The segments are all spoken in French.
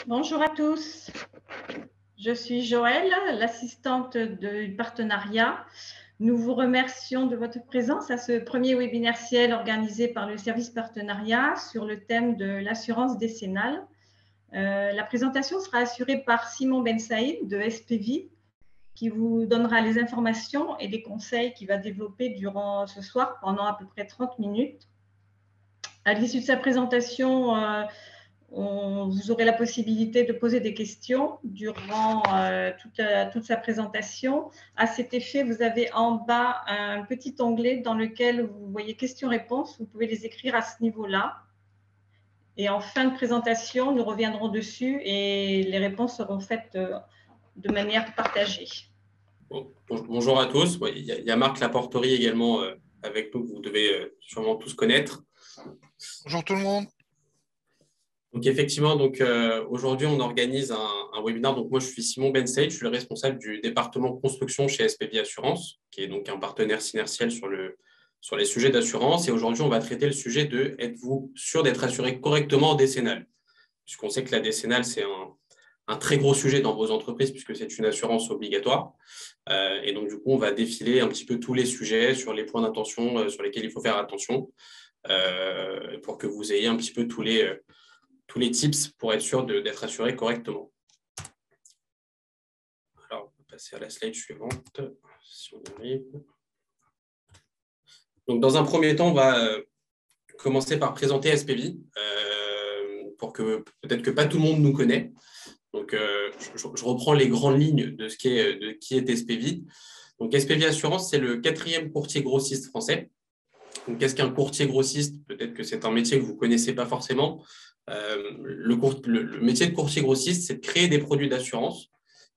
Bonjour à tous, je suis Joëlle, l'assistante du partenariat. Nous vous remercions de votre présence à ce premier webinaire Ciel organisé par le service partenariat sur le thème de l'assurance décennale. La présentation sera assurée par Simon Ben Saïd de SPV qui vous donnera les informations et les conseils qu'il va développer durant ce soir pendant à peu près 30 minutes. À l'issue de sa présentation, vous aurez la possibilité de poser des questions durant toute sa présentation. À cet effet, vous avez en bas un petit onglet dans lequel vous voyez questions-réponses. Vous pouvez les écrire à ce niveau-là. Et en fin de présentation, nous reviendrons dessus et les réponses seront faites de manière partagée. Bonjour à tous. Il y a Marc Laporterie également avec nous, que vous devez sûrement tous connaître. Bonjour tout le monde. Donc effectivement, aujourd'hui, on organise un webinaire. Donc moi, je suis Simon Ben Saïd, je suis le responsable du département construction chez SPV Assurance, qui est donc un partenaire Synertiel sur les sujets d'assurance. Et aujourd'hui, on va traiter le sujet de « Êtes-vous sûr d'être assuré correctement en décennale ?» Puisqu'on sait que la décennale, c'est un très gros sujet dans vos entreprises puisque c'est une assurance obligatoire. Et donc, du coup, on va défiler un petit peu tous les sujets sur les points d'attention sur lesquels il faut faire attention pour que vous ayez un petit peu tous les tips pour être sûr d'être assuré correctement. Alors, on va passer à la slide suivante, si on y arrive. Donc, dans un premier temps, on va commencer par présenter SPV pour que peut-être que pas tout le monde nous connaît. Donc, je reprends les grandes lignes de qui est SPV. Donc, SPV Assurance, c'est le 4e courtier grossiste français. Donc, qu'est-ce qu'un courtier grossiste? Peut-être que c'est un métier que vous ne connaissez pas forcément. Le métier de courtier grossiste, c'est de créer des produits d'assurance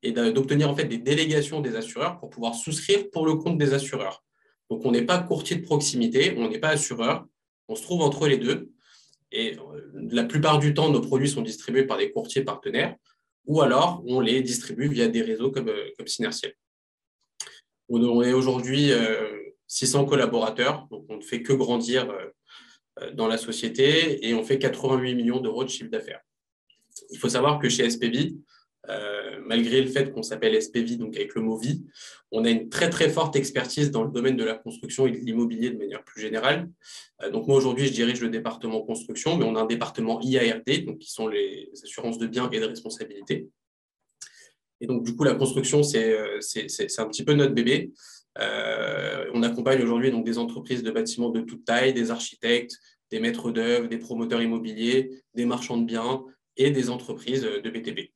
et d'obtenir en fait des délégations des assureurs pour pouvoir souscrire pour le compte des assureurs. Donc, on n'est pas courtier de proximité, on n'est pas assureur, on se trouve entre les deux. Et la plupart du temps, nos produits sont distribués par des courtiers partenaires ou alors on les distribue via des réseaux comme Synertiel. On est aujourd'hui 600 collaborateurs, donc on ne fait que grandir dans la société et on fait 88 millions d'euros de chiffre d'affaires. Il faut savoir que chez SPV, malgré le fait qu'on s'appelle SPV, donc avec le mot vie, on a une très très forte expertise dans le domaine de la construction et de l'immobilier de manière plus générale. Donc moi aujourd'hui, je dirige le département construction, mais on a un département IARD, donc qui sont les assurances de biens et de responsabilité. Et donc du coup, la construction, c'est un petit peu notre bébé. On accompagne aujourd'hui donc des entreprises de bâtiments de toute taille, des architectes, des maîtres d'œuvre, des promoteurs immobiliers, des marchands de biens et des entreprises de BTP.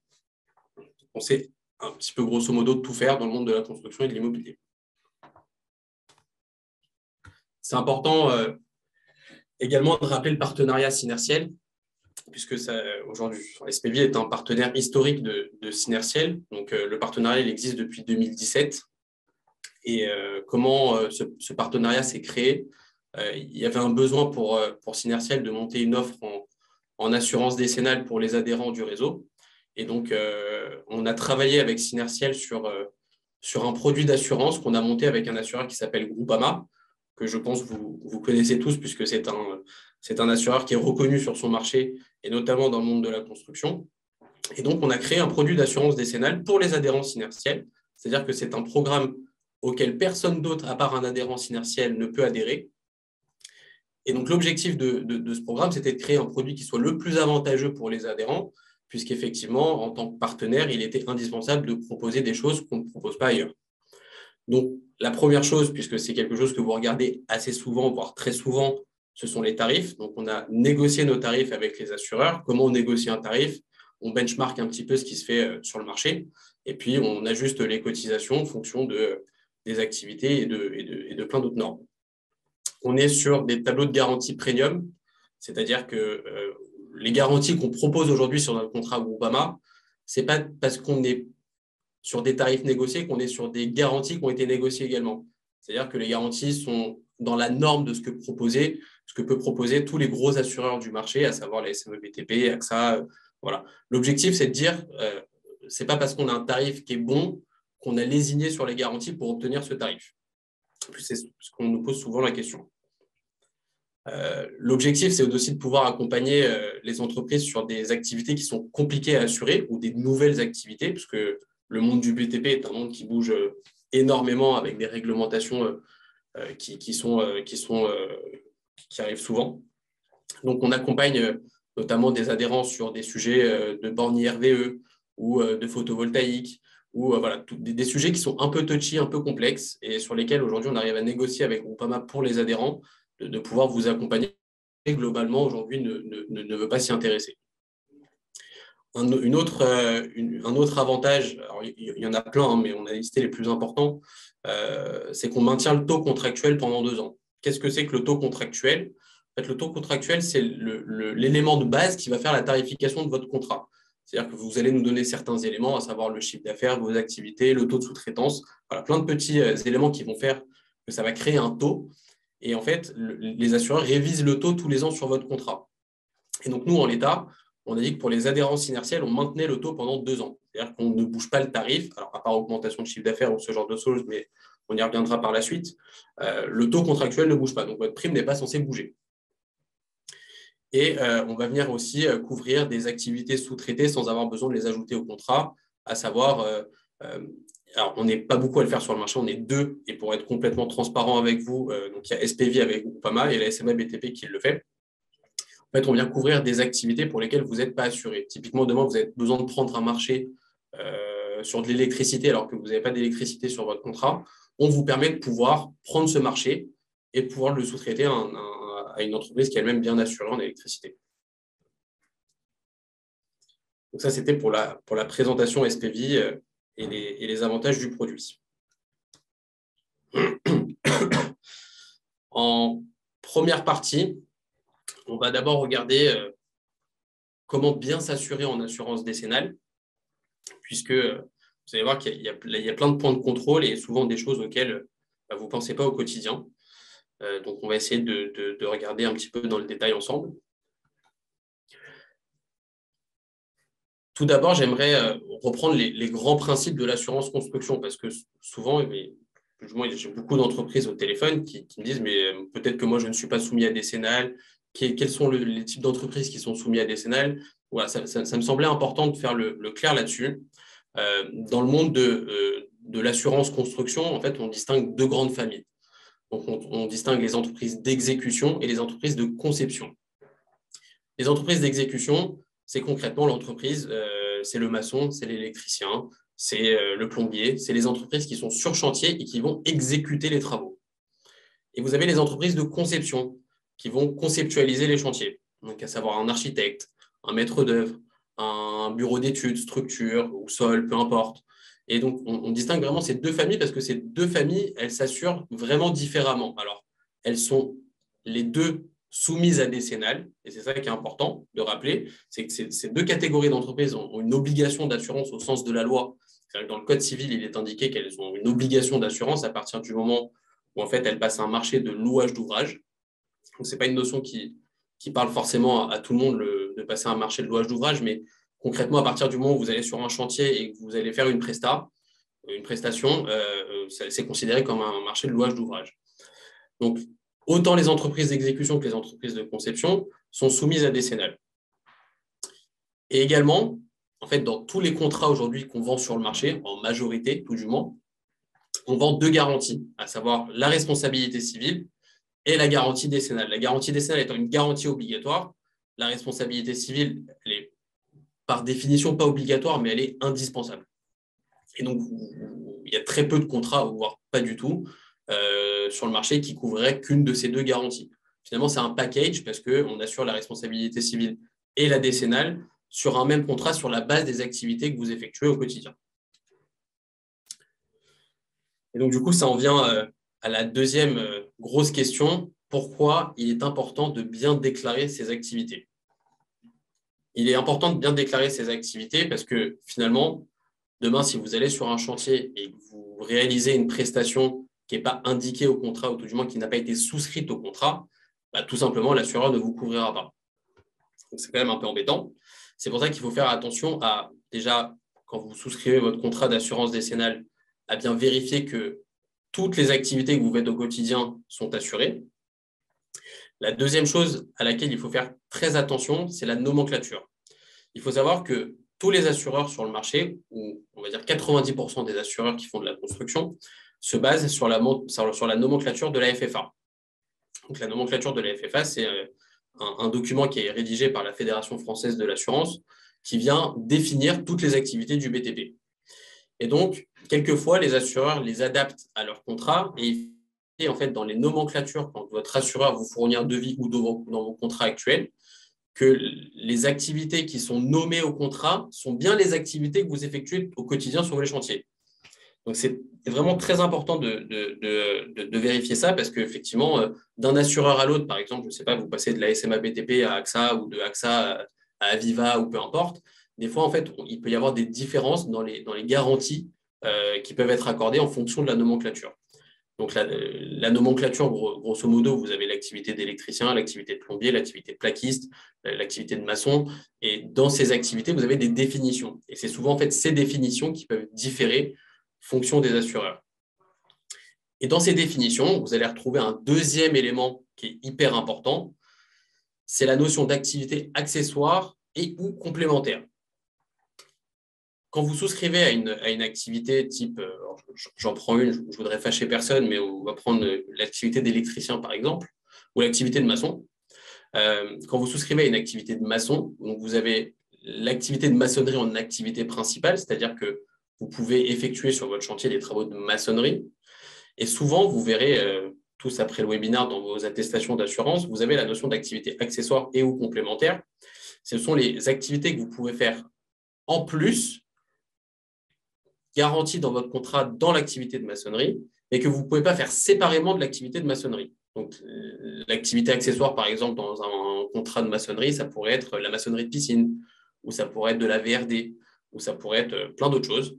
On sait un petit peu grosso modo de tout faire dans le monde de la construction et de l'immobilier. C'est important également de rappeler le partenariat Synertiel, puisque aujourd'hui, SPV est un partenaire historique de Synertiel. Donc, le partenariat il existe depuis 2017. Et comment ce partenariat s'est créé? Il y avait un besoin pour Synertiel de monter une offre en assurance décennale pour les adhérents du réseau. Et donc, on a travaillé avec Synertiel sur un produit d'assurance qu'on a monté avec un assureur qui s'appelle Groupama, que je pense vous connaissez tous, puisque c'est un assureur qui est reconnu sur son marché, et notamment dans le monde de la construction. Et donc, on a créé un produit d'assurance décennale pour les adhérents Synertiel, c'est-à-dire que c'est un programme auquel personne d'autre, à part un adhérent Synertiel, ne peut adhérer. Et donc, l'objectif de ce programme, c'était de créer un produit qui soit le plus avantageux pour les adhérents, puisqu'effectivement, en tant que partenaire, il était indispensable de proposer des choses qu'on ne propose pas ailleurs. Donc, la première chose, puisque c'est quelque chose que vous regardez assez souvent, voire très souvent, ce sont les tarifs. Donc, on a négocié nos tarifs avec les assureurs. Comment on négocie un tarif? On benchmark un petit peu ce qui se fait sur le marché, et puis on ajuste les cotisations en fonction des activités et de plein d'autres normes. On est sur des tableaux de garantie premium, c'est-à-dire que les garanties qu'on propose aujourd'hui sur notre contrat Groupama, ce n'est pas parce qu'on est sur des tarifs négociés qu'on est sur des garanties qui ont été négociées également. C'est-à-dire que les garanties sont dans la norme de ce que peuvent proposer tous les gros assureurs du marché, à savoir la SME BTP, AXA. Voilà. L'objectif, c'est de dire, ce n'est pas parce qu'on a un tarif qui est bon qu'on a lésiné sur les garanties pour obtenir ce tarif. C'est ce qu'on nous pose souvent la question. L'objectif, c'est aussi de pouvoir accompagner les entreprises sur des activités qui sont compliquées à assurer ou des nouvelles activités, puisque le monde du BTP est un monde qui bouge énormément avec des réglementations qui arrivent souvent. Donc, on accompagne notamment des adhérents sur des sujets de bornes IRVE ou de photovoltaïque, ou voilà, des sujets qui sont un peu touchy, un peu complexes, et sur lesquels aujourd'hui on arrive à négocier avec Groupama pour les adhérents de pouvoir vous accompagner. Et globalement, aujourd'hui, ne veut pas s'y intéresser. Un autre avantage, alors il y en a plein, hein, mais on a listé les plus importants, c'est qu'on maintient le taux contractuel pendant 2 ans. Qu'est-ce que c'est que le taux contractuel? En fait, le taux contractuel, c'est l'élément de base qui va faire la tarification de votre contrat. C'est-à-dire que vous allez nous donner certains éléments, à savoir le chiffre d'affaires, vos activités, le taux de sous-traitance, voilà, plein de petits éléments qui vont faire que ça va créer un taux. Et en fait, les assureurs révisent le taux tous les ans sur votre contrat. Et donc, nous, en l'état, on a dit que pour les adhérents synertiels, on maintenait le taux pendant 2 ans. C'est-à-dire qu'on ne bouge pas le tarif, alors à part augmentation de chiffre d'affaires ou ce genre de choses, mais on y reviendra par la suite. Le taux contractuel ne bouge pas, donc votre prime n'est pas censée bouger. Et on va venir aussi couvrir des activités sous-traitées sans avoir besoin de les ajouter au contrat, à savoir, alors on n'est pas beaucoup à le faire sur le marché, on est 2, et pour être complètement transparent avec vous, donc il y a SPV avec Groupama et la SMA BTP qui le fait. En fait, on vient couvrir des activités pour lesquelles vous n'êtes pas assuré. Typiquement, demain, vous avez besoin de prendre un marché sur de l'électricité alors que vous n'avez pas d'électricité sur votre contrat. On vous permet de pouvoir prendre ce marché et pouvoir le sous-traiter à une entreprise qui est elle-même bien assurée en électricité. Donc ça, c'était pour la présentation SPV et les avantages du produit. En première partie, on va d'abord regarder comment bien s'assurer en assurance décennale, puisque vous allez voir qu'il y a plein de points de contrôle et souvent des choses auxquelles vous ne pensez pas au quotidien. Donc, on va essayer de regarder un petit peu dans le détail ensemble. Tout d'abord, j'aimerais reprendre les grands principes de l'assurance construction, parce que souvent, j'ai beaucoup d'entreprises au téléphone qui me disent « mais peut-être que moi, je ne suis pas soumis à décennale ». Quels sont les types d'entreprises qui sont soumis à décennale? Voilà, ça me semblait important de faire le clair là-dessus. Dans le monde de l'assurance construction, en fait, on distingue 2 grandes familles. Donc, on distingue les entreprises d'exécution et les entreprises de conception. Les entreprises d'exécution, c'est concrètement l'entreprise, c'est le maçon, c'est l'électricien, c'est le plombier, c'est les entreprises qui sont sur chantier et qui vont exécuter les travaux. Et vous avez les entreprises de conception qui vont conceptualiser les chantiers, donc à savoir un architecte, un maître d'œuvre, un bureau d'études, structure ou sol, peu importe. Et donc, on distingue vraiment ces 2 familles parce que ces 2 familles, elles s'assurent vraiment différemment. Alors, elles sont les 2 soumises à décennale, et c'est ça qui est important de rappeler, c'est que ces 2 catégories d'entreprises ont une obligation d'assurance au sens de la loi. C'est-à-dire que dans le Code civil, il est indiqué qu'elles ont une obligation d'assurance à partir du moment où en fait, elles passent à un marché de louage d'ouvrage. Donc, ce n'est pas une notion qui parle forcément à tout le monde de passer à un marché de louage d'ouvrage, mais concrètement, à partir du moment où vous allez sur un chantier et que vous allez faire une prestation, c'est considéré comme un marché de louage d'ouvrage. Donc, autant les entreprises d'exécution que les entreprises de conception sont soumises à décennale. Et également, en fait, dans tous les contrats aujourd'hui qu'on vend sur le marché, en majorité, tout du moins, on vend 2 garanties, à savoir la responsabilité civile et la garantie décennale. La garantie décennale étant une garantie obligatoire, la responsabilité civile, elle est par définition pas obligatoire, mais elle est indispensable. Et donc, il y a très peu de contrats, voire pas du tout, sur le marché qui couvraient qu'une de ces 2 garanties. Finalement, c'est un package parce qu'on assure la responsabilité civile et la décennale sur un même contrat sur la base des activités que vous effectuez au quotidien. Et donc, du coup, ça en vient à la deuxième grosse question. Pourquoi il est important de bien déclarer ses activités? Il est important de bien déclarer ses activités parce que finalement, demain, si vous allez sur un chantier et que vous réalisez une prestation qui n'est pas indiquée au contrat, ou tout du moins qui n'a pas été souscrite au contrat, tout simplement, l'assureur ne vous couvrira pas. Donc, c'est quand même un peu embêtant. C'est pour ça qu'il faut faire attention à, déjà, quand vous souscrivez votre contrat d'assurance décennale, à bien vérifier que toutes les activités que vous faites au quotidien sont assurées. La deuxième chose à laquelle il faut faire très attention, c'est la nomenclature. Il faut savoir que tous les assureurs sur le marché, ou on va dire 90% des assureurs qui font de la construction, se basent sur la nomenclature de la FFA. Donc, la nomenclature de la FFA, c'est un document qui est rédigé par la Fédération française de l'assurance qui vient définir toutes les activités du BTP. Et donc, quelquefois, les assureurs les adaptent à leur contrat et en fait, dans les nomenclatures, quand votre assureur vous fournit un devis ou dans vos contrats actuels, que les activités qui sont nommées au contrat sont bien les activités que vous effectuez au quotidien sur les chantiers. Donc, c'est vraiment très important de vérifier ça parce qu'effectivement, d'un assureur à l'autre, par exemple, je ne sais pas, vous passez de la SMA BTP à AXA ou de AXA à Aviva ou peu importe, des fois, en fait, il peut y avoir des différences dans les garanties qui peuvent être accordées en fonction de la nomenclature. Donc, la nomenclature, grosso modo, vous avez l'activité d'électricien, l'activité de plombier, l'activité de plaquiste, l'activité de maçon. Et dans ces activités, vous avez des définitions. Et c'est souvent en fait ces définitions qui peuvent différer fonction des assureurs. Et dans ces définitions, vous allez retrouver un deuxième élément qui est hyper important, c'est la notion d'activité accessoire et ou complémentaire. Quand vous souscrivez à une activité type, j'en prends une, je ne voudrais fâcher personne, mais on va prendre l'activité d'électricien par exemple, ou l'activité de maçon. Quand vous souscrivez à une activité de maçon, donc vous avez l'activité de maçonnerie en activité principale, c'est-à-dire que vous pouvez effectuer sur votre chantier des travaux de maçonnerie. Et souvent, vous verrez, tous après le webinaire dans vos attestations d'assurance, vous avez la notion d'activité accessoire et ou complémentaire. Ce sont les activités que vous pouvez faire en plus, garanties dans votre contrat dans l'activité de maçonnerie, mais que vous ne pouvez pas faire séparément de l'activité de maçonnerie. Donc, l'activité accessoire, par exemple, dans un contrat de maçonnerie, ça pourrait être la maçonnerie de piscine, ou ça pourrait être de la VRD, ou ça pourrait être plein d'autres choses.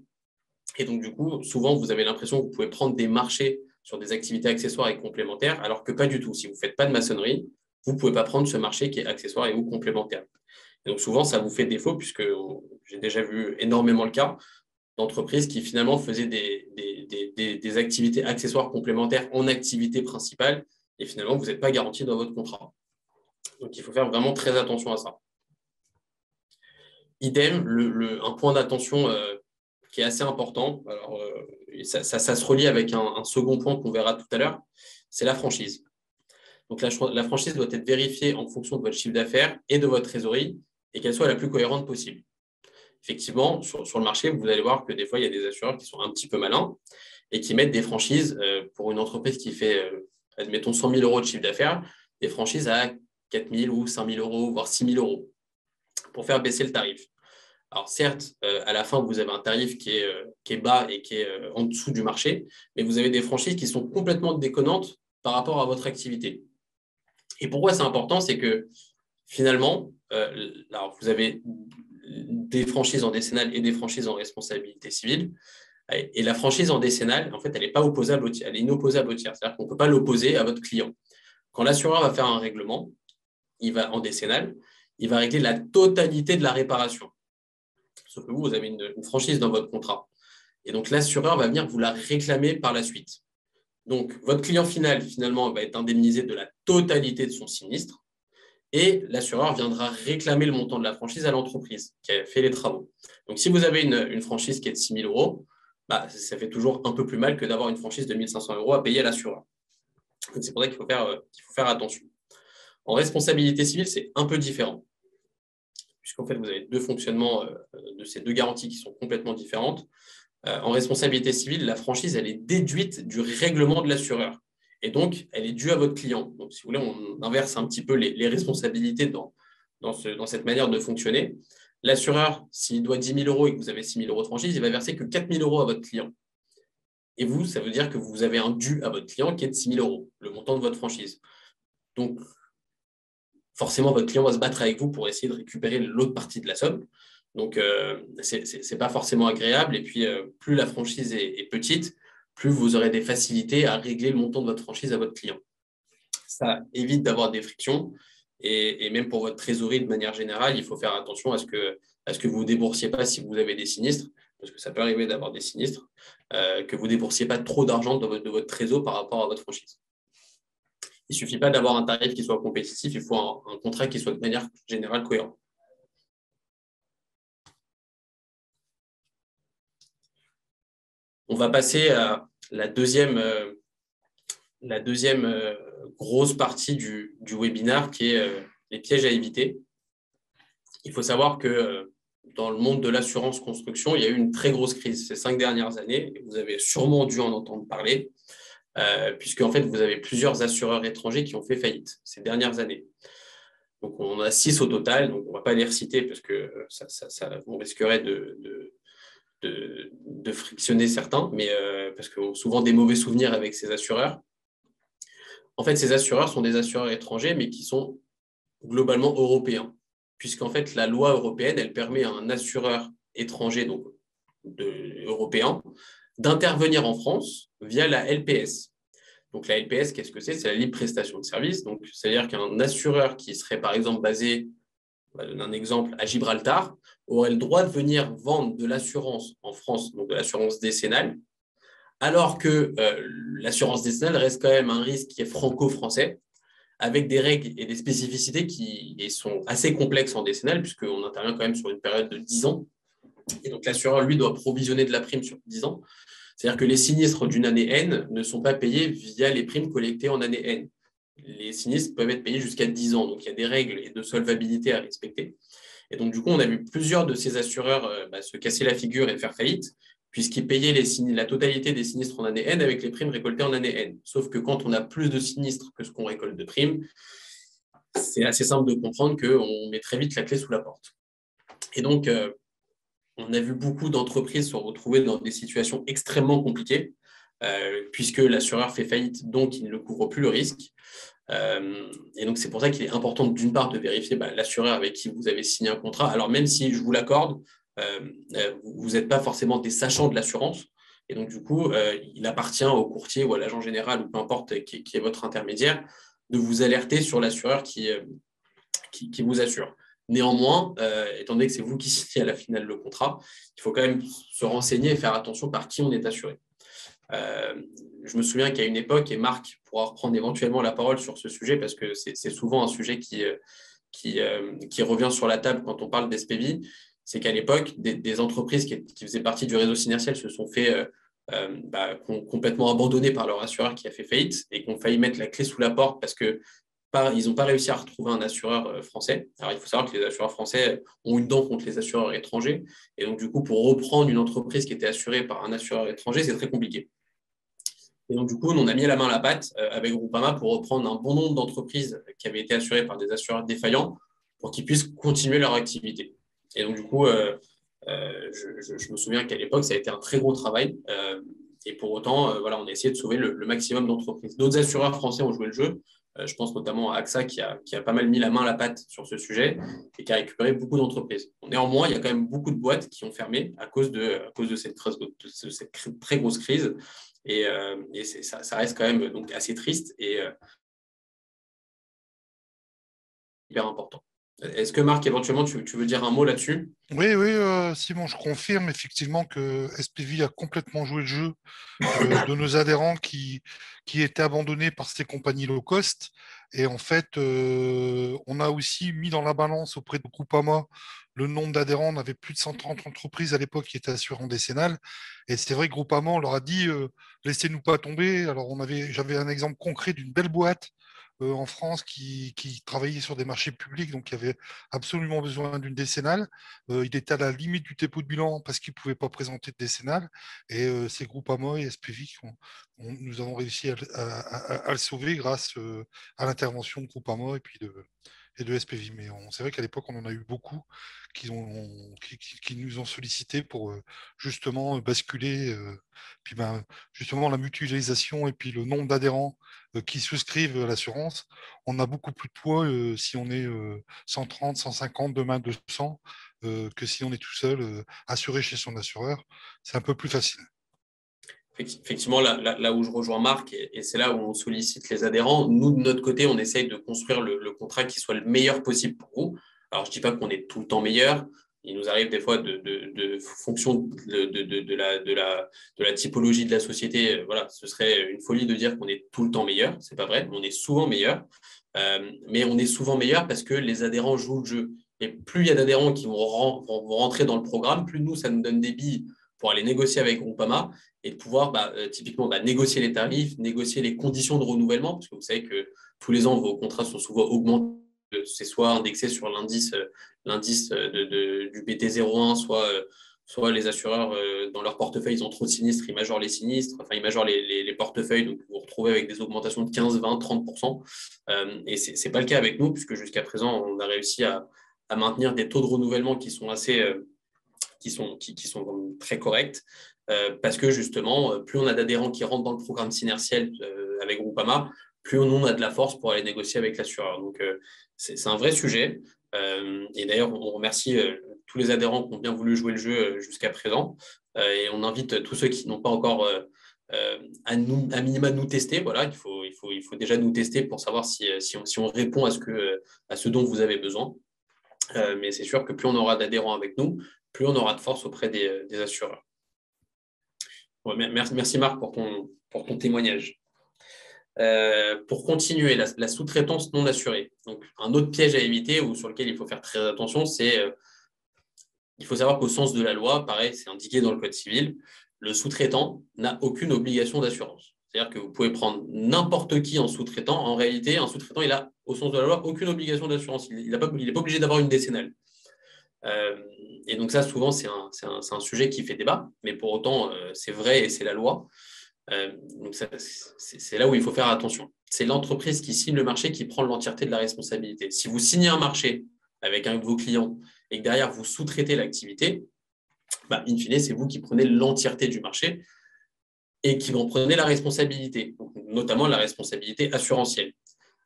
Et donc, du coup, souvent, vous avez l'impression que vous pouvez prendre des marchés sur des activités accessoires et complémentaires, alors que pas du tout. Si vous ne faites pas de maçonnerie, vous ne pouvez pas prendre ce marché qui est accessoire et ou complémentaire. Et donc, souvent, ça vous fait défaut, puisque j'ai déjà vu énormément le cas d'entreprises qui finalement faisaient des activités accessoires complémentaires en activité principale, et finalement, vous n'êtes pas garanti dans votre contrat. Donc, il faut faire vraiment très attention à ça. Idem, un point d'attention qui est assez important, alors, ça se relie avec un second point qu'on verra tout à l'heure, c'est la franchise. Donc, la franchise doit être vérifiée en fonction de votre chiffre d'affaires et de votre trésorerie, et qu'elle soit la plus cohérente possible. Effectivement, sur le marché, vous allez voir que des fois, il y a des assureurs qui sont un petit peu malins et qui mettent des franchises pour une entreprise qui fait, admettons, 100 000 euros de chiffre d'affaires, des franchises à 4 000 ou 5 000 euros, voire 6 000 euros, pour faire baisser le tarif. Alors certes, à la fin, vous avez un tarif qui est bas et qui est en dessous du marché, mais vous avez des franchises qui sont complètement déconnantes par rapport à votre activité. Et pourquoi c'est important? C'est que finalement, alors vous avez des franchises en décennale et des franchises en responsabilité civile. Et la franchise en décennale, en fait, elle n'est pas opposable au tiers, elle est inopposable au tiers. C'est-à-dire qu'on ne peut pas l'opposer à votre client. Quand l'assureur va faire un règlement, il va en décennale, il va régler la totalité de la réparation. Sauf que vous avez une franchise dans votre contrat. Et donc, l'assureur va venir vous la réclamer par la suite. Donc, votre client final, finalement, va être indemnisé de la totalité de son sinistre. Et l'assureur viendra réclamer le montant de la franchise à l'entreprise qui a fait les travaux. Donc, si vous avez une franchise qui est de 6 000 euros, bah, ça fait toujours un peu plus mal que d'avoir une franchise de 1 500 euros à payer à l'assureur. C'est pour ça qu'il faut faire attention. En responsabilité civile, c'est un peu différent, puisqu'en fait, vous avez deux fonctionnements de ces deux garanties qui sont complètement différentes. En responsabilité civile, la franchise, elle est déduite du règlement de l'assureur. Et donc, elle est due à votre client. Donc, si vous voulez, on inverse un petit peu les responsabilités dans cette manière de fonctionner. L'assureur, s'il doit 10 000 euros et que vous avez 6 000 euros de franchise, il va verser que 4 000 euros à votre client. Et vous, ça veut dire que vous avez un dû à votre client qui est de 6 000 euros, le montant de votre franchise. Donc, forcément, votre client va se battre avec vous pour essayer de récupérer l'autre partie de la somme. Donc, ce n'est pas forcément agréable. Et puis, plus la franchise est petite, plus vous aurez des facilités à régler le montant de votre franchise à votre client. Ça évite d'avoir des frictions. Et même pour votre trésorerie, de manière générale, il faut faire attention à ce que vous ne déboursiez pas si vous avez des sinistres, parce que ça peut arriver d'avoir des sinistres, que vous ne déboursiez pas trop d'argent de votre trésor par rapport à votre franchise. Il ne suffit pas d'avoir un tarif qui soit compétitif, il faut un contrat qui soit de manière générale cohérent. On va passer à la deuxième grosse partie du webinaire qui est les pièges à éviter. Il faut savoir que dans le monde de l'assurance construction, il y a eu une très grosse crise ces 5 dernières années. Et vous avez sûrement dû en entendre parler, puisque en fait, vous avez plusieurs assureurs étrangers qui ont fait faillite ces dernières années. Donc, on en a 6 au total, donc on ne va pas les reciter parce que on risquerait de frictionner certains, mais parce qu'on a souvent des mauvais souvenirs avec ces assureurs. En fait, ces assureurs sont des assureurs étrangers, mais qui sont globalement européens, puisqu'en fait, la loi européenne, elle permet à un assureur étranger, donc européen, d'intervenir en France via la LPS. Donc, la LPS, qu'est-ce que c'est? C'est la libre prestation de service. Donc, c'est-à-dire qu'un assureur qui serait, par exemple, basé, on va donner un exemple, à Gibraltar, aurait le droit de venir vendre de l'assurance en France, donc de l'assurance décennale, alors que l'assurance décennale reste quand même un risque qui est franco-français, avec des règles et des spécificités qui sont assez complexes en décennale, puisqu'on intervient quand même sur une période de 10 ans. Et donc, l'assureur, lui, doit provisionner de la prime sur 10 ans. C'est-à-dire que les sinistres d'une année N ne sont pas payés via les primes collectées en année N. Les sinistres peuvent être payés jusqu'à 10 ans. Donc, il y a des règles et de solvabilité à respecter. Et donc, du coup, on a vu plusieurs de ces assureurs se casser la figure et faire faillite, puisqu'ils payaient la totalité des sinistres en année N avec les primes récoltées en année N. Sauf que quand on a plus de sinistres que ce qu'on récolte de primes, c'est assez simple de comprendre qu'on met très vite la clé sous la porte. Et donc, on a vu beaucoup d'entreprises se retrouver dans des situations extrêmement compliquées, puisque l'assureur fait faillite, donc il ne couvre plus le risque. Et donc, c'est pour ça qu'il est important, d'une part, de vérifier l'assureur avec qui vous avez signé un contrat. Alors, même si je vous l'accorde, vous n'êtes pas forcément des sachants de l'assurance. Et donc, du coup, il appartient au courtier ou à l'agent général, ou peu importe qui est votre intermédiaire, de vous alerter sur l'assureur qui vous assure. Néanmoins, étant donné que c'est vous qui signez à la finale le contrat, il faut quand même se renseigner et faire attention par qui on est assuré. Je me souviens qu'à une époque, et Marc pourra reprendre éventuellement la parole sur ce sujet, parce que c'est souvent un sujet qui revient sur la table quand on parle d'SPV, c'est qu'à l'époque, des entreprises qui faisaient partie du réseau Synertiel se sont fait complètement abandonnées par leur assureur qui a fait faillite et qui ont failli mettre la clé sous la porte parce que ils n'ont pas réussi à retrouver un assureur français. Alors, il faut savoir que les assureurs français ont une dent contre les assureurs étrangers. Et donc, du coup, pour reprendre une entreprise qui était assurée par un assureur étranger, c'est très compliqué. Et donc, du coup, on a mis la main à la pâte avec Groupama pour reprendre un bon nombre d'entreprises qui avaient été assurées par des assureurs défaillants pour qu'ils puissent continuer leur activité. Et donc, du coup, je me souviens qu'à l'époque, ça a été un très gros travail. Et pour autant, on a essayé de sauver le maximum d'entreprises. D'autres assureurs français ont joué le jeu. Je pense notamment à AXA qui a pas mal mis la main à la pâte sur ce sujet et qui a récupéré beaucoup d'entreprises. Néanmoins, il y a quand même beaucoup de boîtes qui ont fermé à cause de cette très grosse crise. Et ça reste quand même donc assez triste et hyper important. Est-ce que Marc, éventuellement, tu veux dire un mot là-dessus? Oui, Simon, je confirme effectivement que SPV a complètement joué le jeu de nos adhérents qui étaient abandonnés par ces compagnies low cost. Et en fait, on a aussi mis dans la balance auprès de Groupama le nombre d'adhérents. On avait plus de 130 entreprises à l'époque qui étaient assurées en décennale. Et c'est vrai que Groupama, on leur a dit, laissez-nous pas tomber. Alors, j'avais un exemple concret d'une belle boîte en France qui travaillait sur des marchés publics, donc qui avait absolument besoin d'une décennale. Il était à la limite du dépôt de bilan parce qu'il ne pouvait pas présenter de décennale. Et c'est Groupama et SPV nous avons réussi à le sauver grâce à l'intervention de Groupama et de SPV. Mais c'est vrai qu'à l'époque, on en a eu beaucoup qui nous ont sollicité pour justement basculer. Puis justement, la mutualisation et puis le nombre d'adhérents qui souscrivent à l'assurance, on a beaucoup plus de poids si on est 130, 150, demain 200, que si on est tout seul assuré chez son assureur. C'est un peu plus facile. Effectivement, là où je rejoins Marc, et c'est là où on sollicite les adhérents, nous, de notre côté, on essaye de construire le contrat qui soit le meilleur possible pour vous. Alors, je ne dis pas qu'on est tout le temps meilleur, Il nous arrive des fois de fonction de la typologie de la société, voilà, ce serait une folie de dire qu'on est tout le temps meilleur. C'est pas vrai, on est souvent meilleur. Mais on est souvent meilleur parce que les adhérents jouent le jeu. Et plus il y a d'adhérents qui vont rentrer dans le programme, plus nous, ça nous donne des billes pour aller négocier avec Groupama et de pouvoir typiquement négocier les tarifs, négocier les conditions de renouvellement, parce que vous savez que tous les ans, vos contrats sont souvent augmentés. C'est soit indexé sur l'indice du BT01, soit les assureurs, dans leur portefeuille, ils ont trop de sinistres, ils majorent les sinistres, enfin, ils majorent les portefeuilles, donc vous vous retrouvez avec des augmentations de 15, 20, 30%. Et ce n'est pas le cas avec nous, puisque jusqu'à présent, on a réussi à maintenir des taux de renouvellement qui sont qui sont très corrects, parce que justement, plus on a d'adhérents qui rentrent dans le programme Synertiel avec Groupama, plus on a de la force pour aller négocier avec l'assureur. Donc, c'est un vrai sujet. Et d'ailleurs, on remercie tous les adhérents qui ont bien voulu jouer le jeu jusqu'à présent. Et on invite tous ceux qui n'ont pas encore à minima nous tester. Voilà, il faut déjà nous tester pour savoir si on répond à ce dont vous avez besoin. Mais c'est sûr que plus on aura d'adhérents avec nous, plus on aura de force auprès des assureurs. Ouais, merci Marc pour ton témoignage. Pour continuer, la sous-traitance non assurée. Donc, un autre piège à éviter ou sur lequel il faut faire très attention, c'est il faut savoir qu'au sens de la loi, pareil, c'est indiqué dans le Code civil, le sous-traitant n'a aucune obligation d'assurance. C'est-à-dire que vous pouvez prendre n'importe qui en sous-traitant. En réalité, un sous-traitant, il a, au sens de la loi, aucune obligation d'assurance. Il n'est pas obligé d'avoir une décennale. Et donc ça, souvent, c'est un sujet qui fait débat, mais pour autant, c'est vrai et c'est la loi. Donc c'est là où il faut faire attention. C'est l'entreprise qui signe le marché qui prend l'entièreté de la responsabilité. Si vous signez un marché avec un de vos clients et que derrière vous sous-traitez l'activité, in fine, c'est vous qui prenez l'entièreté du marché et qui en prenez la responsabilité, notamment la responsabilité assurantielle.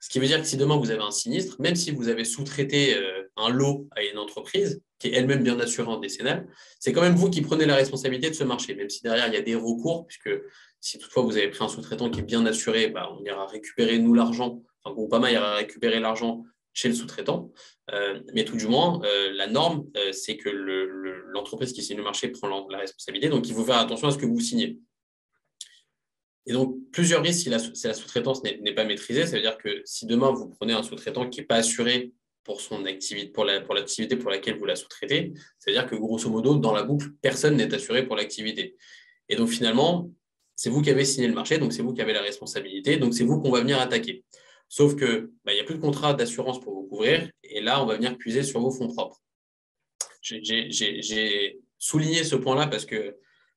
Ce qui veut dire que si demain vous avez un sinistre, même si vous avez sous-traité un lot à une entreprise qui est elle-même bien assurée en décennale, c'est quand même vous qui prenez la responsabilité de ce marché, même si derrière il y a des recours, puisque si toutefois vous avez pris un sous-traitant qui est bien assuré, on ira récupérer nous l'argent, enfin Groupama ira récupérer l'argent chez le sous-traitant, mais tout du moins, la norme, c'est que l'entreprise qui signe le marché prend la responsabilité, donc il faut faire attention à ce que vous signez. Et donc, plusieurs risques si la sous-traitance n'est pas maîtrisée. Ça veut dire que si demain, vous prenez un sous-traitant qui n'est pas assuré pour son activité, pour l'activité pour laquelle vous la sous-traitez, ça veut dire que grosso modo, dans la boucle, personne n'est assuré pour l'activité. Et donc, finalement, c'est vous qui avez signé le marché, donc c'est vous qui avez la responsabilité, donc c'est vous qu'on va venir attaquer. Sauf qu'il n'y a plus de contrat d'assurance pour vous couvrir, et là, on va venir puiser sur vos fonds propres. J'ai souligné ce point-là parce que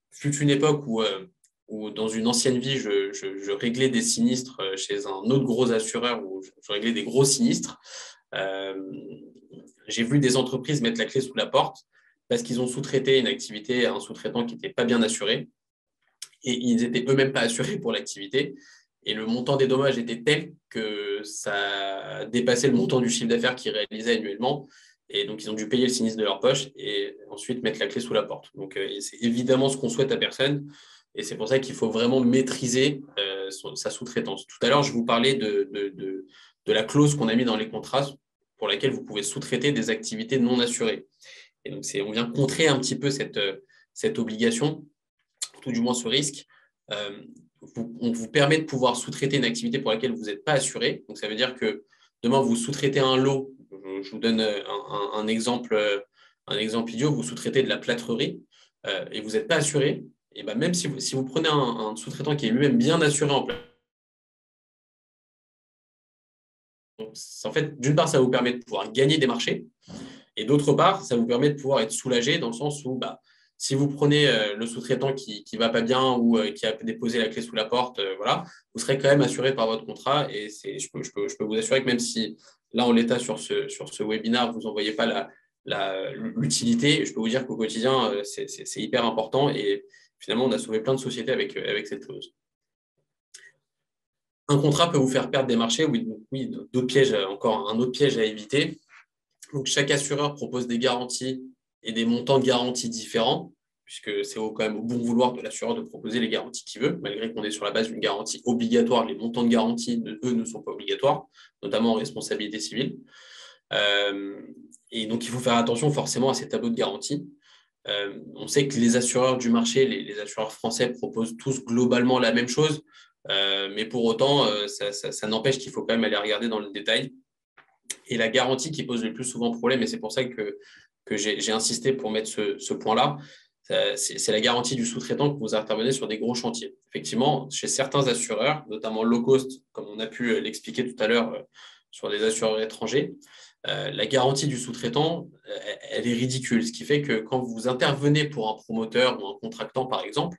fut une époque où dans une ancienne vie, je réglais des sinistres chez un autre gros assureur où je réglais des gros sinistres. J'ai vu des entreprises mettre la clé sous la porte parce qu'ils ont sous-traité une activité à un sous-traitant qui n'était pas bien assuré et ils n'étaient eux-mêmes pas assurés pour l'activité. Et le montant des dommages était tel que ça dépassait le montant du chiffre d'affaires qu'ils réalisaient annuellement. Et donc, ils ont dû payer le sinistre de leur poche et ensuite mettre la clé sous la porte. Donc, c'est évidemment ce qu'on souhaite à personne. Et c'est pour ça qu'il faut vraiment maîtriser sa sous-traitance. Tout à l'heure, je vous parlais de la clause qu'on a mis dans les contrats pour laquelle vous pouvez sous-traiter des activités non assurées. Et donc, on vient contrer un petit peu cette obligation, tout du moins ce risque. On vous permet de pouvoir sous-traiter une activité pour laquelle vous n'êtes pas assuré. Donc, ça veut dire que demain, vous sous-traitez un lot. Je vous donne un exemple idiot. Vous sous-traitez de la plâtrerie et vous n'êtes pas assuré. Et même si vous prenez un sous-traitant qui est lui-même bien assuré en plâtrerie, en fait, d'une part, ça vous permet de pouvoir gagner des marchés. Et d'autre part, ça vous permet de pouvoir être soulagé dans le sens où si vous prenez le sous-traitant qui ne va pas bien ou qui a déposé la clé sous la porte, voilà, vous serez quand même assuré par votre contrat. Et je peux vous assurer que même si là, en l'état sur ce webinaire, vous n'en voyez pas l'utilité, je peux vous dire qu'au quotidien, c'est hyper important. Et finalement, on a sauvé plein de sociétés avec cette clause. Un contrat peut vous faire perdre des marchés. Oui, d'autres pièges, encore un autre piège à éviter. Donc, chaque assureur propose des garanties et des montants de garantie différents, puisque c'est quand même au bon vouloir de l'assureur de proposer les garanties qu'il veut, malgré qu'on est sur la base d'une garantie obligatoire. Les montants de garantie, eux, ne sont pas obligatoires, notamment en responsabilité civile. Et donc, il faut faire attention forcément à ces tableaux de garantie. On sait que les assureurs du marché, les assureurs français proposent tous globalement la même chose, mais pour autant, ça n'empêche qu'il faut quand même aller regarder dans le détail. Et la garantie qui pose le plus souvent problème, et c'est pour ça que j'ai insisté pour mettre ce point-là, c'est la garantie du sous-traitant que vous intervenez sur des gros chantiers. Effectivement, chez certains assureurs, notamment low cost, comme on a pu l'expliquer tout à l'heure sur des assureurs étrangers, la garantie du sous-traitant, elle est ridicule. Ce qui fait que quand vous intervenez pour un promoteur ou un contractant, par exemple,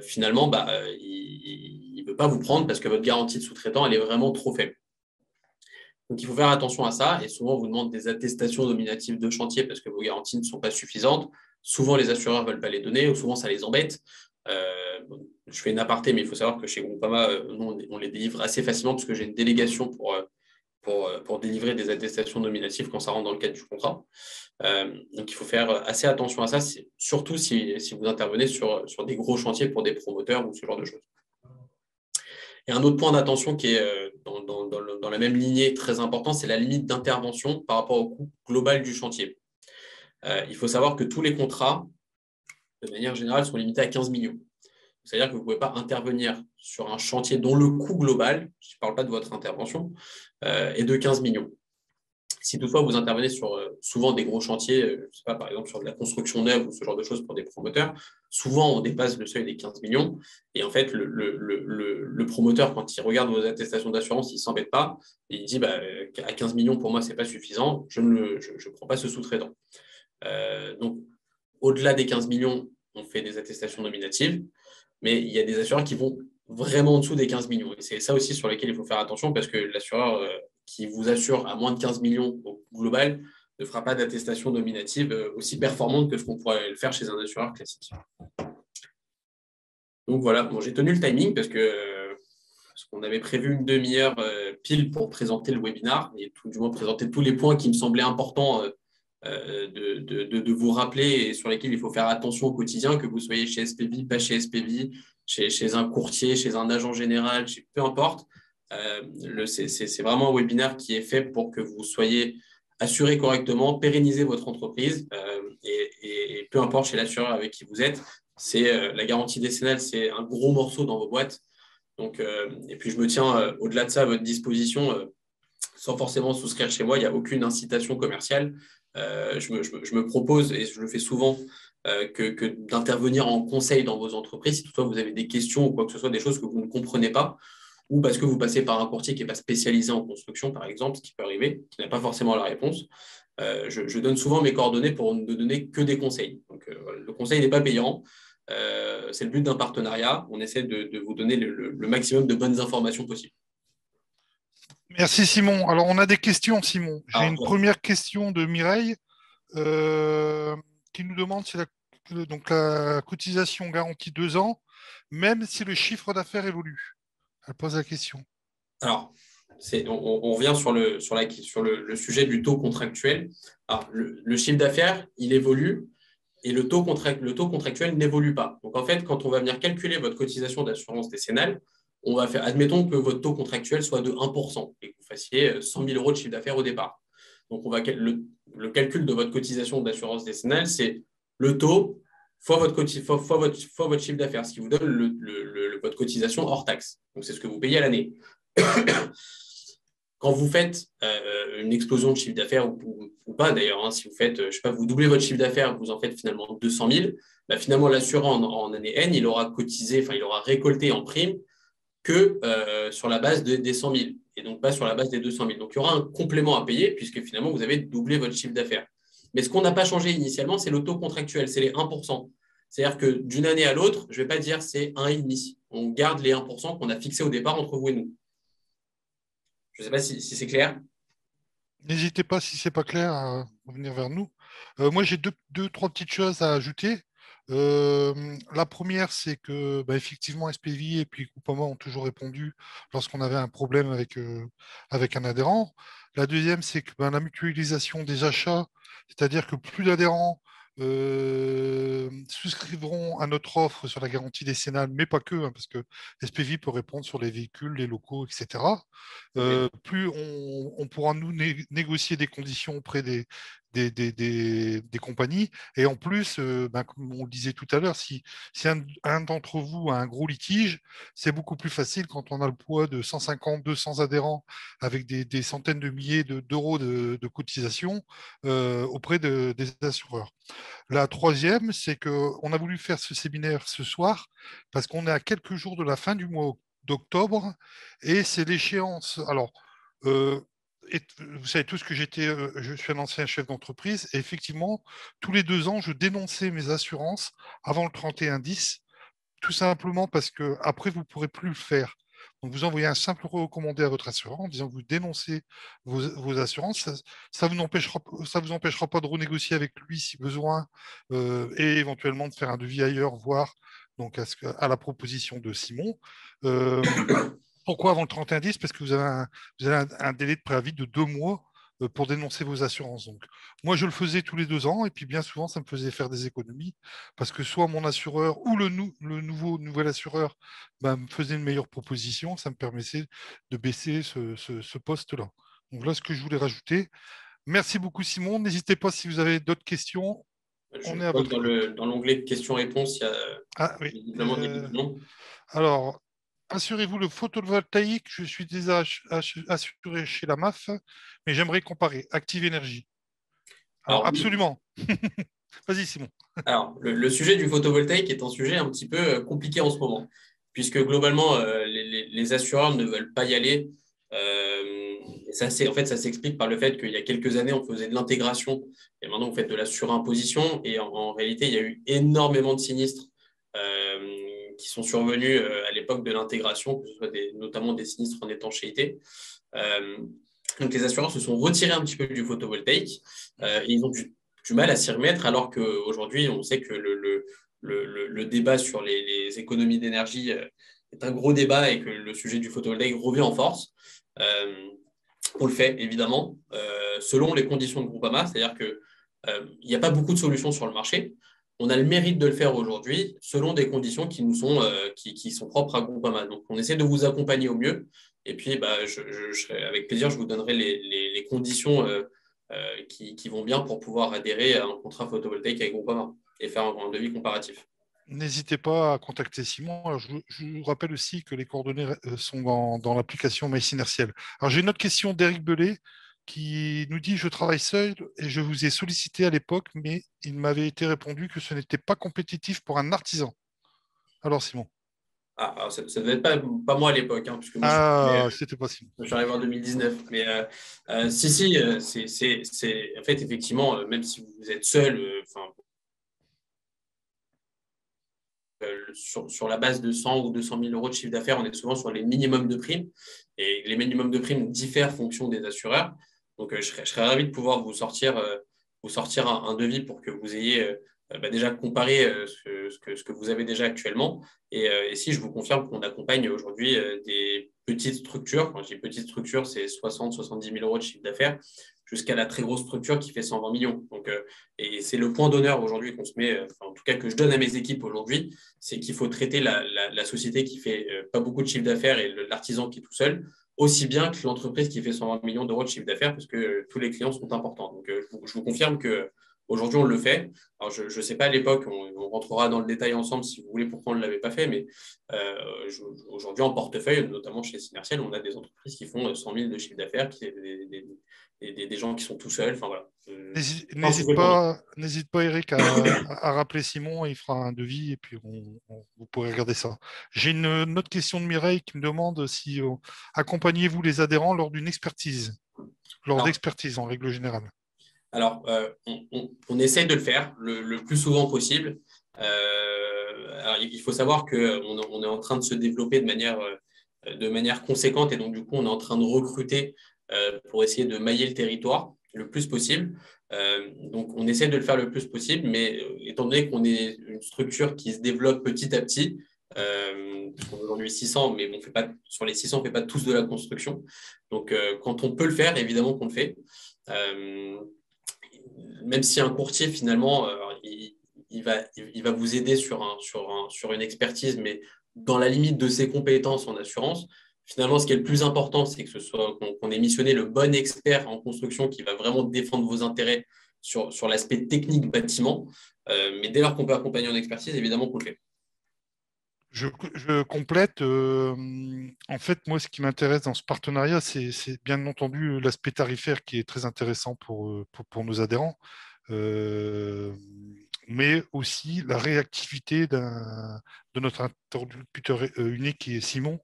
finalement, il ne veut pas vous prendre parce que votre garantie de sous-traitant, elle est vraiment trop faible. Donc, il faut faire attention à ça. Et souvent, on vous demande des attestations nominatives de chantier parce que vos garanties ne sont pas suffisantes. Souvent, les assureurs ne veulent pas les donner ou souvent, ça les embête. Je fais une aparté, mais il faut savoir que chez Groupama, nous, on les délivre assez facilement parce que j'ai une délégation pour délivrer des attestations nominatives quand ça rentre dans le cadre du contrat. Donc, il faut faire assez attention à ça, surtout si vous intervenez sur des gros chantiers pour des promoteurs ou ce genre de choses. Et un autre point d'attention qui est dans la même lignée très important, c'est la limite d'intervention par rapport au coût global du chantier. Il faut savoir que tous les contrats, de manière générale, sont limités à 15 millions. C'est-à-dire que vous ne pouvez pas intervenir sur un chantier dont le coût global, je ne parle pas de votre intervention, est de 15 millions. Si toutefois vous intervenez sur souvent des gros chantiers, je ne sais pas, par exemple sur de la construction neuve ou ce genre de choses pour des promoteurs, souvent on dépasse le seuil des 15 millions. Et en fait, le promoteur, quand il regarde vos attestations d'assurance, il ne s'embête pas. Et il dit à 15 millions, pour moi, ce n'est pas suffisant, je ne prends pas ce sous-traitant. Donc, au-delà des 15 millions, on fait des attestations nominatives, mais il y a des assureurs qui vont vraiment en dessous des 15 millions. Et c'est ça aussi sur lequel il faut faire attention parce que l'assureur qui vous assure à moins de 15 millions au global ne fera pas d'attestation nominative aussi performante que ce qu'on pourrait le faire chez un assureur classique. Donc voilà, bon, j'ai tenu le timing parce qu'on avait prévu une demi-heure pile pour présenter le webinaire et tout du moins présenter tous les points qui me semblaient importants de vous rappeler et sur lesquels il faut faire attention au quotidien, que vous soyez chez SPV, pas chez SPV, chez un courtier, chez un agent général, peu importe. C'est vraiment un webinaire qui est fait pour que vous soyez assuré correctement, pérenniser votre entreprise et peu importe chez l'assureur avec qui vous êtes, la garantie décennale, c'est un gros morceau dans vos boîtes. Donc, et puis je me tiens au-delà de ça à votre disposition sans forcément souscrire chez moi, il n'y a aucune incitation commerciale. Je me propose, et je le fais souvent, que d'intervenir en conseil dans vos entreprises si toutefois vous avez des questions ou quoi que ce soit, des choses que vous ne comprenez pas, ou parce que vous passez par un courtier qui n'est pas spécialisé en construction, par exemple, ce qui peut arriver, qui n'a pas forcément la réponse. Je donne souvent mes coordonnées pour ne donner que des conseils. Donc, le conseil n'est pas payant. C'est le but d'un partenariat. On essaie de vous donner le maximum de bonnes informations possibles. Merci Simon. Alors on a des questions Simon. J'ai une première question de Mireille qui nous demande si la cotisation garantie 2 ans, même si le chiffre d'affaires évolue. Elle pose la question. Alors, on revient sur le sujet du taux contractuel. Alors, le chiffre d'affaires, il évolue et le taux contractuel n'évolue pas. Donc, en fait, quand on va venir calculer votre cotisation d'assurance décennale, on va faire, admettons que votre taux contractuel soit de 1% et que vous fassiez 100 000 € de chiffre d'affaires au départ. Donc, le calcul de votre cotisation d'assurance décennale, c'est le taux fois votre chiffre d'affaires, ce qui vous donne votre cotisation hors taxe. Donc, c'est ce que vous payez à l'année. Quand vous faites une explosion de chiffre d'affaires ou pas d'ailleurs, hein, si vous faites, je sais pas, vous doublez votre chiffre d'affaires, vous en faites finalement 200 000, finalement l'assureur en année N, il aura récolté en prime que sur la base des 100 000 et donc pas sur la base des 200 000. Donc il y aura un complément à payer puisque finalement vous avez doublé votre chiffre d'affaires. Mais ce qu'on n'a pas changé initialement, c'est le taux contractuel, c'est les 1%. C'est-à-dire que d'une année à l'autre, je ne vais pas dire c'est 1,5. On garde les 1% qu'on a fixés au départ entre vous et nous. Je ne sais pas si c'est clair. N'hésitez pas, si ce n'est pas clair, à revenir vers nous. Moi, j'ai trois petites choses à ajouter. La première, c'est que effectivement, SPV et puis Groupama ont toujours répondu lorsqu'on avait un problème avec un adhérent. La deuxième, c'est que la mutualisation des achats, c'est-à-dire que plus d'adhérents souscrivront à notre offre sur la garantie décennale, mais pas que, hein, parce que SPV peut répondre sur les véhicules, les locaux, etc. Plus on pourra nous négocier des conditions auprès des des compagnies. Et en plus, comme on le disait tout à l'heure, si un d'entre vous a un gros litige, c'est beaucoup plus facile quand on a le poids de 150, 200 adhérents avec des centaines de milliers d'euros de cotisation auprès des assureurs. La troisième, c'est qu'on a voulu faire ce séminaire ce soir parce qu'on est à quelques jours de la fin du mois d'octobre et c'est l'échéance. Alors, euh, vous savez tous que je suis un ancien chef d'entreprise et effectivement, tous les 2 ans, je dénonçais mes assurances avant le 31-10, tout simplement parce que après vous ne pourrez plus le faire. Donc, vous envoyez un simple recommandé à votre assureur en disant que vous dénoncez vos assurances. Ça vous empêchera pas de renégocier avec lui si besoin et éventuellement de faire un devis ailleurs, voire donc à la proposition de Simon. Euh, Pourquoi avant le 31-10? Parce que vous avez un délai de préavis de 2 mois pour dénoncer vos assurances. Donc, moi, je le faisais tous les 2 ans et puis bien souvent, ça me faisait faire des économies parce que soit mon assureur ou le nouvel assureur me faisait une meilleure proposition, ça me permettait de baisser ce poste-là. Donc là, ce que je voulais rajouter. Merci beaucoup, Simon. N'hésitez pas si vous avez d'autres questions. On est à vois votre que écoute. dans l'onglet questions-réponses, il y a Ah oui. visiblement des questions. Alors, assurez-vous le photovoltaïque. Je suis déjà assuré chez la MAF, mais j'aimerais comparer. Active Énergie. Alors, Alors, oui. absolument. Vas-y, Simon. Alors, le sujet du photovoltaïque est un sujet un petit peu compliqué en ce moment, puisque globalement, les assureurs ne veulent pas y aller. Et ça, en fait, ça s'explique par le fait qu'il y a quelques années, on faisait de l'intégration et maintenant, vous faites de la surimposition. Et en réalité, il y a eu énormément de sinistres qui sont survenus à l'époque de l'intégration, que ce soit notamment des sinistres en étanchéité. Euh, donc, les assureurs se sont retirés un petit peu du photovoltaïque et ils ont du mal à s'y remettre, alors qu'aujourd'hui, on sait que le débat sur les économies d'énergie est un gros débat et que le sujet du photovoltaïque revient en force. On le fait, évidemment, selon les conditions de Groupama, c'est-à-dire qu'il n'y a pas beaucoup de solutions sur le marché. On a le mérite de le faire aujourd'hui selon des conditions qui sont propres à Groupama. Donc, on essaie de vous accompagner au mieux. Et puis, avec plaisir, je vous donnerai les conditions qui vont bien pour pouvoir adhérer à un contrat photovoltaïque avec Groupama et faire un devis comparatif. N'hésitez pas à contacter Simon. Alors, je vous rappelle aussi que les coordonnées sont dans l'application MySinertiel. Alors, j'ai une autre question d'Éric Bellet qui nous dit: je travaille seul et je vous ai sollicité à l'époque, mais il m'avait été répondu que ce n'était pas compétitif pour un artisan. Alors, Simon. Alors ça ne devait être pas moi à l'époque, hein, puisque moi C'était pas Simon. je suis arrivé en 2019. Mais si, c'est en fait, effectivement, même si vous êtes seul, sur la base de 100 ou 200 000 euros de chiffre d'affaires, on est souvent sur les minimums de primes. Et les minimums de primes diffèrent en fonction des assureurs. Donc, je serais ravi de pouvoir vous sortir un devis pour que vous ayez déjà comparé ce que vous avez déjà actuellement. Et si je vous confirme qu'on accompagne aujourd'hui des petites structures, quand je dis petites structures, c'est 60-70 000 euros de chiffre d'affaires, jusqu'à la très grosse structure qui fait 120 millions. Donc, et c'est le point d'honneur aujourd'hui qu'on se met, en tout cas que je donne à mes équipes aujourd'hui, c'est qu'il faut traiter la société qui fait pas beaucoup de chiffre d'affaires et l'artisan qui est tout seul, aussi bien que l'entreprise qui fait 120 millions d'euros de chiffre d'affaires, parce que tous les clients sont importants. Donc, je vous confirme qu'aujourd'hui, on le fait. Alors, je ne sais pas à l'époque, on rentrera dans le détail ensemble si vous voulez pourquoi on ne l'avait pas fait, mais aujourd'hui, en portefeuille, notamment chez Synertiel, on a des entreprises qui font 100 000 de chiffre d'affaires, des gens qui sont tout seuls. Enfin, voilà. N'hésite pas, Eric, à rappeler Simon, il fera un devis et puis vous pourrez regarder ça. J'ai une autre question de Mireille qui me demande si accompagnez-vous les adhérents lors d'une expertise, d'expertise en règle générale. Alors, on essaie de le faire le plus souvent possible. Alors, il faut savoir qu'on est en train de se développer de manière conséquente et donc, du coup, on est en train de recruter pour essayer de mailler le territoire le plus possible. Donc, on essaie de le faire le plus possible, mais étant donné qu'on est une structure qui se développe petit à petit, on est aujourd'hui 600, mais sur les 600, on ne fait pas tous de la construction. Donc, quand on peut le faire, évidemment qu'on le fait. Même si un courtier, finalement, il va vous aider sur une expertise, mais dans la limite de ses compétences en assurance. Finalement, ce qui est le plus important, c'est qu'on ait missionné le bon expert en construction qui va vraiment défendre vos intérêts sur l'aspect technique bâtiment. Mais dès lors qu'on peut accompagner en expertise, évidemment qu'on le fait. Je complète. En fait, moi, ce qui m'intéresse dans ce partenariat, c'est bien entendu l'aspect tarifaire qui est très intéressant pour nos adhérents, mais aussi la réactivité de notre interlocuteur unique qui est Simon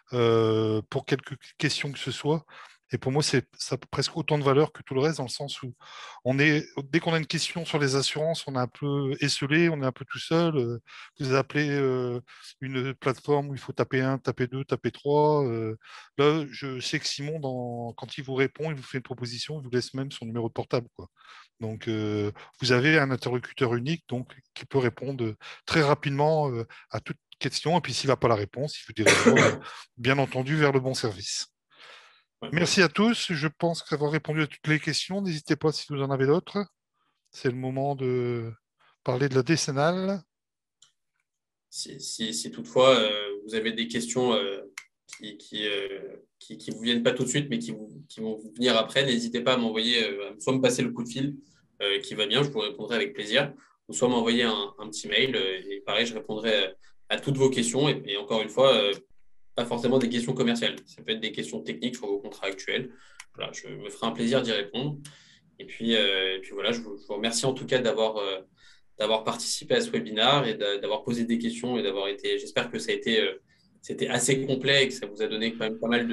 pour quelques questions que ce soit. Et pour moi, ça a presque autant de valeur que tout le reste, dans le sens où dès qu'on a une question sur les assurances, on est un peu esselé, on est un peu tout seul. Vous appelez une plateforme où il faut taper 1, taper 2, taper 3. Là, je sais que Simon, quand il vous répond, il vous fait une proposition, il vous laisse même son numéro de portable, quoi. Donc, vous avez un interlocuteur unique qui peut répondre très rapidement à toute question. Et puis, s'il n'a pas la réponse, il vous dirigera, bien entendu, vers le bon service. Merci à tous. Je pense avoir répondu à toutes les questions. N'hésitez pas si vous en avez d'autres. C'est le moment de parler de la décennale. Si toutefois vous avez des questions qui vous viennent pas tout de suite, mais qui vont venir après, n'hésitez pas à m'envoyer, soit me passer le coup de fil qui va bien, je vous répondrai avec plaisir, ou soit m'envoyer un petit mail et pareil, je répondrai à toutes vos questions. Et encore une fois, pas forcément des questions commerciales. Ça peut être des questions techniques sur vos contrats actuels. Voilà, je me ferai un plaisir d'y répondre. Et puis voilà, je vous remercie en tout cas d'avoir participé à ce webinaire et d'avoir posé des questions et d'avoir été. J'espère que c'était assez complet et que ça vous a donné quand même pas mal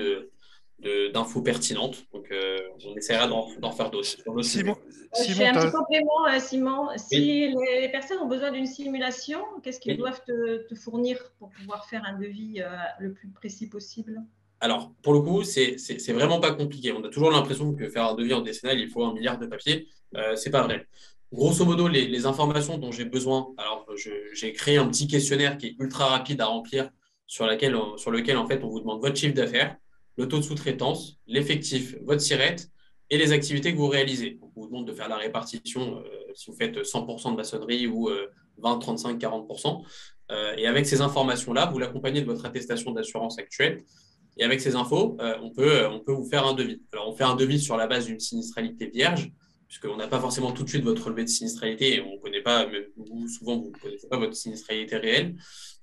d'infos pertinentes. Donc, on essaiera d'en faire d'autres. Simon, je fais un petit complément, Simon. Si les personnes ont besoin d'une simulation, qu'est-ce qu'ils doivent te fournir pour pouvoir faire un devis le plus précis possible? Alors, pour le coup, c'est vraiment pas compliqué. On a toujours l'impression que faire un devis en décennale, il faut 1 milliard de papiers. C'est pas vrai. Grosso modo, les informations dont j'ai besoin, alors j'ai créé un petit questionnaire qui est ultra rapide à remplir, sur lequel en fait on vous demande votre chiffre d'affaires, le taux de sous-traitance, l'effectif, votre SIRET et les activités que vous réalisez. Donc, on vous demande de faire la répartition si vous faites 100% de maçonnerie ou 20, 35, 40%. Et avec ces informations-là, vous l'accompagnez de votre attestation d'assurance actuelle. Et avec ces infos, on peut vous faire un devis. Alors, on fait un devis sur la base d'une sinistralité vierge, puisqu'on n'a pas forcément tout de suite votre relevé de sinistralité et on ne connaît pas, même vous, souvent, vous ne connaissez pas votre sinistralité réelle.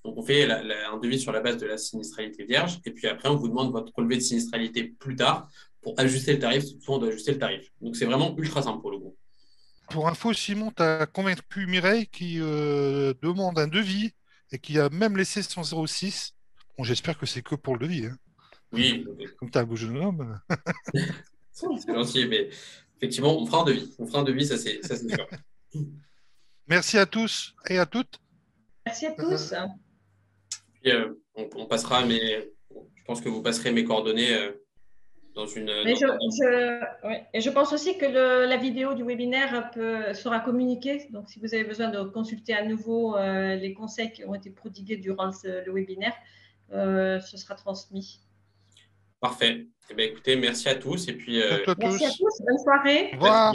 Donc, on fait un devis sur la base de la sinistralité vierge. Et puis après, on vous demande votre relevé de sinistralité plus tard pour ajuster le tarif. Souvent, on doit ajuster le tarif. Donc, c'est vraiment ultra simple pour le coup. Pour info, Simon, tu as convaincu Mireille qui demande un devis et qui a même laissé son 06. Bon, j'espère que c'est que pour le devis. Hein. Oui. Comme tu as un beau jeune homme. C'est gentil, mais effectivement, on fera un devis. On fera un devis, ça c'est sûr. Merci à tous et à toutes. Merci à tous. Puis, on passera, mais je pense que vous passerez mes coordonnées dans une. Mais et je pense aussi que la vidéo du webinaire sera communiquée. Donc, si vous avez besoin de consulter à nouveau les conseils qui ont été prodigués durant le webinaire, ce sera transmis. Parfait. Eh bien, écoutez, merci à tous. Et puis, merci à tous. Bonne soirée. Au revoir.